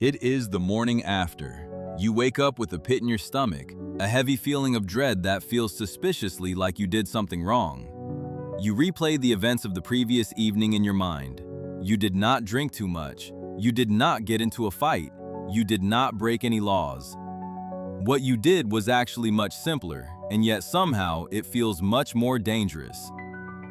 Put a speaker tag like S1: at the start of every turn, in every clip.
S1: It is the morning after. You wake up with a pit in your stomach, a heavy feeling of dread that feels suspiciously like you did something wrong. You replay the events of the previous evening in your mind. You did not drink too much. You did not get into a fight. You did not break any laws. What you did was actually much simpler, and yet somehow it feels much more dangerous.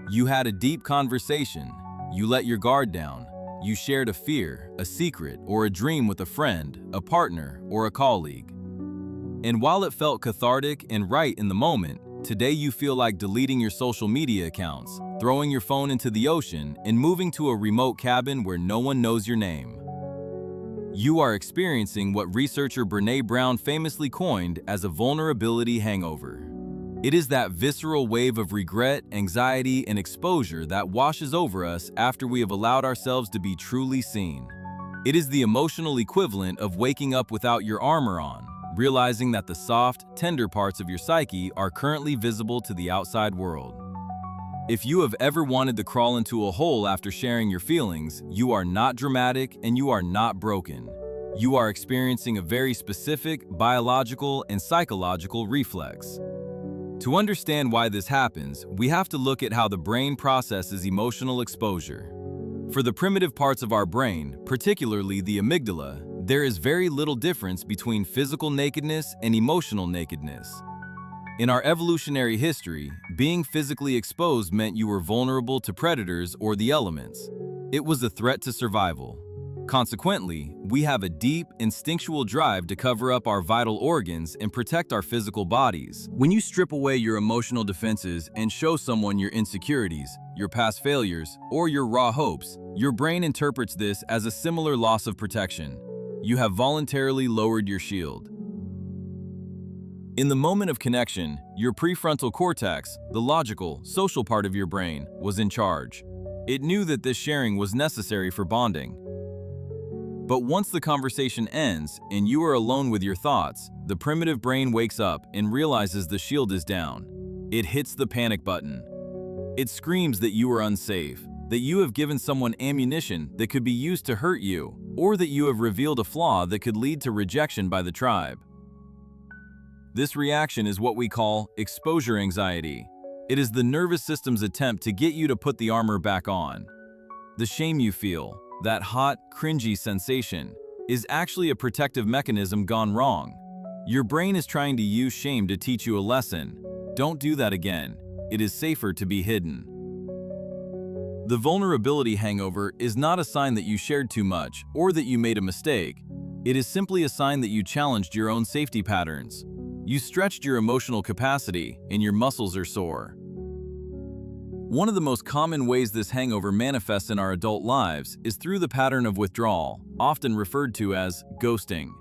S1: You had a deep conversation. You let your guard down. You shared a fear, a secret, or a dream with a friend, a partner, or a colleague. And while it felt cathartic and right in the moment, today you feel like deleting your social media accounts, throwing your phone into the ocean, and moving to a remote cabin where no one knows your name. You are experiencing what researcher Brené Brown famously coined as a vulnerability hangover. It is that visceral wave of regret, anxiety, and exposure that washes over us after we have allowed ourselves to be truly seen. It is the emotional equivalent of waking up without your armor on, realizing that the soft, tender parts of your psyche are currently visible to the outside world. If you have ever wanted to crawl into a hole after sharing your feelings, you are not dramatic and you are not broken. You are experiencing a very specific biological and psychological reflex. To understand why this happens, we have to look at how the brain processes emotional exposure. For the primitive parts of our brain, particularly the amygdala, there is very little difference between physical nakedness and emotional nakedness. In our evolutionary history, being physically exposed meant you were vulnerable to predators or the elements. It was a threat to survival. Consequently, we have a deep, instinctual drive to cover up our vital organs and protect our physical bodies. When you strip away your emotional defenses and show someone your insecurities, your past failures, or your raw hopes, your brain interprets this as a similar loss of protection. You have voluntarily lowered your shield. In the moment of connection, your prefrontal cortex, the logical, social part of your brain, was in charge. It knew that this sharing was necessary for bonding. But once the conversation ends and you are alone with your thoughts, the primitive brain wakes up and realizes the shield is down. It hits the panic button. It screams that you are unsafe, that you have given someone ammunition that could be used to hurt you, or that you have revealed a flaw that could lead to rejection by the tribe. This reaction is what we call exposure anxiety. It is the nervous system's attempt to get you to put the armor back on. The shame you feel, that hot, cringy sensation, is actually a protective mechanism gone wrong. Your brain is trying to use shame to teach you a lesson. Don't do that again. It is safer to be hidden. The vulnerability hangover is not a sign that you shared too much or that you made a mistake. It is simply a sign that you challenged your own safety patterns. You stretched your emotional capacity and your muscles are sore. One of the most common ways this hangover manifests in our adult lives is through the pattern of withdrawal, often referred to as ghosting.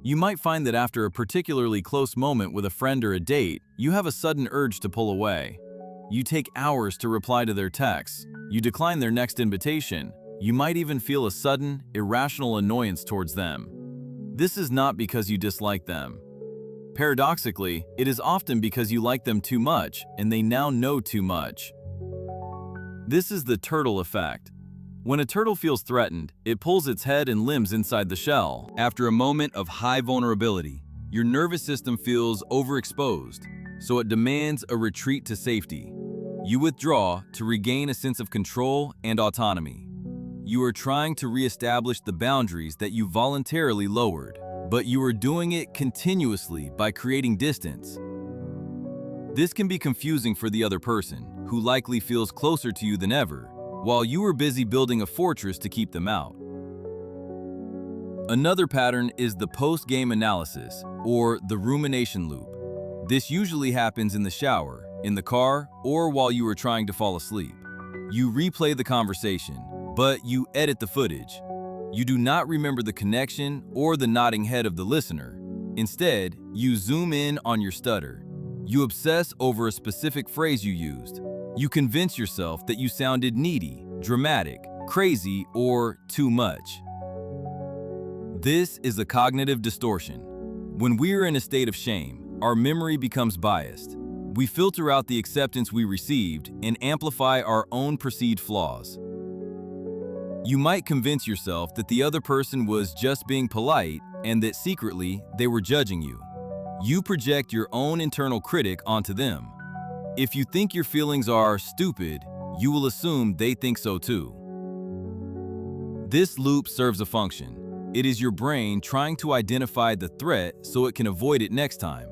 S1: You might find that after a particularly close moment with a friend or a date, you have a sudden urge to pull away. You take hours to reply to their texts. You decline their next invitation. You might even feel a sudden, irrational annoyance towards them. This is not because you dislike them. Paradoxically, it is often because you like them too much and they now know too much. This is the turtle effect. When a turtle feels threatened, it pulls its head and limbs inside the shell. After a moment of high vulnerability, your nervous system feels overexposed, so it demands a retreat to safety. You withdraw to regain a sense of control and autonomy. You are trying to reestablish the boundaries that you voluntarily lowered, but you are doing it continuously by creating distance. This can be confusing for the other person, who likely feels closer to you than ever, while you are busy building a fortress to keep them out. Another pattern is the post-game analysis, or the rumination loop. This usually happens in the shower, in the car, or while you are trying to fall asleep. You replay the conversation, but you edit the footage. You do not remember the connection or the nodding head of the listener. Instead, you zoom in on your stutter. You obsess over a specific phrase you used. You convince yourself that you sounded needy, dramatic, crazy, or too much. This is a cognitive distortion. When we are in a state of shame, our memory becomes biased. We filter out the acceptance we received and amplify our own perceived flaws. You might convince yourself that the other person was just being polite and that secretly they were judging you. You project your own internal critic onto them. If you think your feelings are stupid, you will assume they think so too. This loop serves a function. It is your brain trying to identify the threat so it can avoid it next time.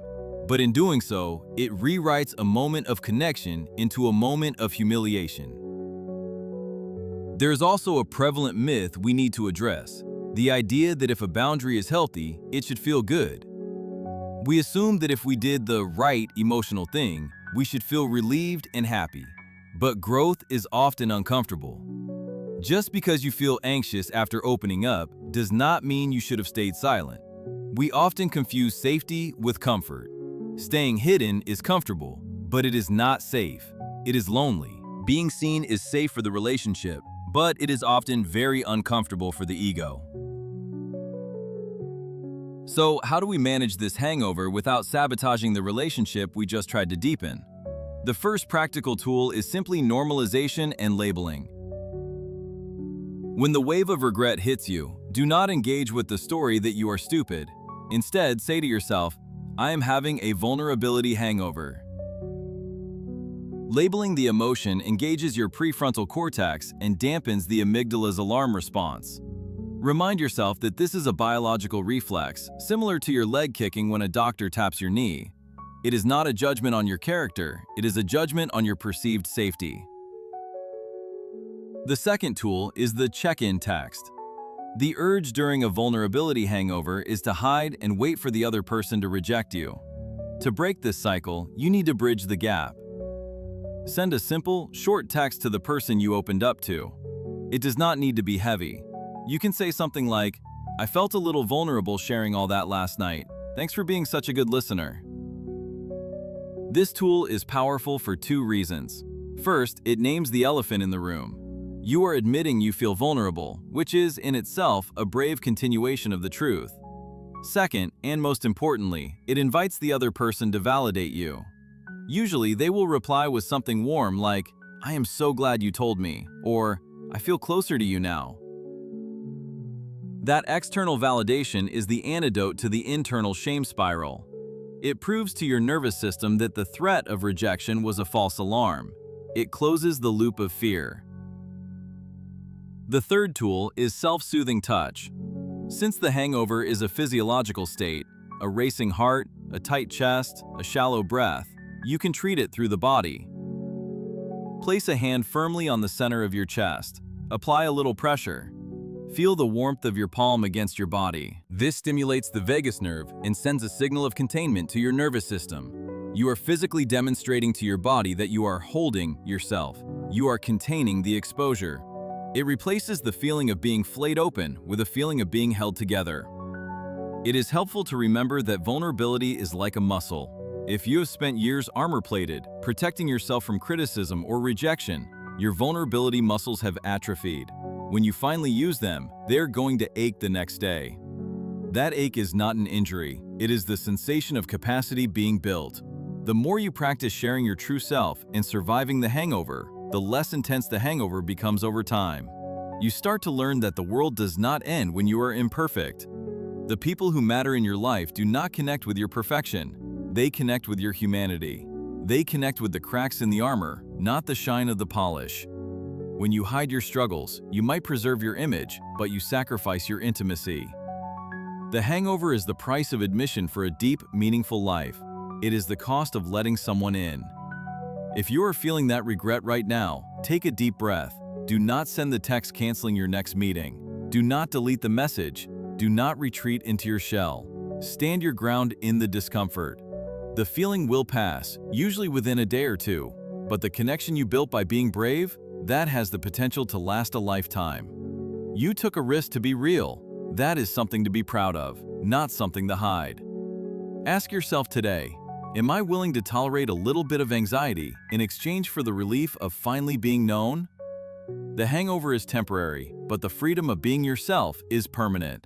S1: But in doing so, it rewrites a moment of connection into a moment of humiliation. There is also a prevalent myth we need to address: the idea that if a boundary is healthy, it should feel good. We assume that if we did the right emotional thing, we should feel relieved and happy. But growth is often uncomfortable. Just because you feel anxious after opening up does not mean you should have stayed silent. We often confuse safety with comfort. Staying hidden is comfortable, but it is not safe. It is lonely. Being seen is safe for the relationship, but it is often very uncomfortable for the ego. So, how do we manage this hangover without sabotaging the relationship we just tried to deepen? The first practical tool is simply normalization and labeling. When the wave of regret hits you, do not engage with the story that you are stupid. Instead, say to yourself, "I am having a vulnerability hangover." Labeling the emotion engages your prefrontal cortex and dampens the amygdala's alarm response. Remind yourself that this is a biological reflex, similar to your leg kicking when a doctor taps your knee. It is not a judgment on your character, it is a judgment on your perceived safety. The second tool is the check-in text. The urge during a vulnerability hangover is to hide and wait for the other person to reject you. To break this cycle, you need to bridge the gap. Send a simple, short text to the person you opened up to. It does not need to be heavy. You can say something like, "I felt a little vulnerable sharing all that last night. Thanks for being such a good listener." This tool is powerful for two reasons. First, it names the elephant in the room. You are admitting you feel vulnerable, which is, in itself, a brave continuation of the truth. Second, and most importantly, it invites the other person to validate you. Usually, they will reply with something warm like, "I am so glad you told me," or "I feel closer to you now." That external validation is the antidote to the internal shame spiral. It proves to your nervous system that the threat of rejection was a false alarm. It closes the loop of fear. The third tool is self-soothing touch. Since the hangover is a physiological state, a racing heart, a tight chest, a shallow breath, you can treat it through the body. Place a hand firmly on the center of your chest. Apply a little pressure. Feel the warmth of your palm against your body. This stimulates the vagus nerve and sends a signal of containment to your nervous system. You are physically demonstrating to your body that you are holding yourself. You are containing the exposure. It replaces the feeling of being flayed open with a feeling of being held together. It is helpful to remember that vulnerability is like a muscle. If you have spent years armor-plated, protecting yourself from criticism or rejection, your vulnerability muscles have atrophied. When you finally use them, they're going to ache the next day. That ache is not an injury, it is the sensation of capacity being built. The more you practice sharing your true self and surviving the hangover, the less intense the hangover becomes over time. You start to learn that the world does not end when you are imperfect. The people who matter in your life do not connect with your perfection. They connect with your humanity. They connect with the cracks in the armor, not the shine of the polish. When you hide your struggles, you might preserve your image, but you sacrifice your intimacy. The hangover is the price of admission for a deep, meaningful life. It is the cost of letting someone in. If you are feeling that regret right now, take a deep breath. Do not send the text canceling your next meeting. Do not delete the message. Do not retreat into your shell. Stand your ground in the discomfort. The feeling will pass, usually within a day or two, but the connection you built by being brave, that has the potential to last a lifetime. You took a risk to be real. That is something to be proud of, not something to hide. Ask yourself today, am I willing to tolerate a little bit of anxiety in exchange for the relief of finally being known? The hangover is temporary, but the freedom of being yourself is permanent.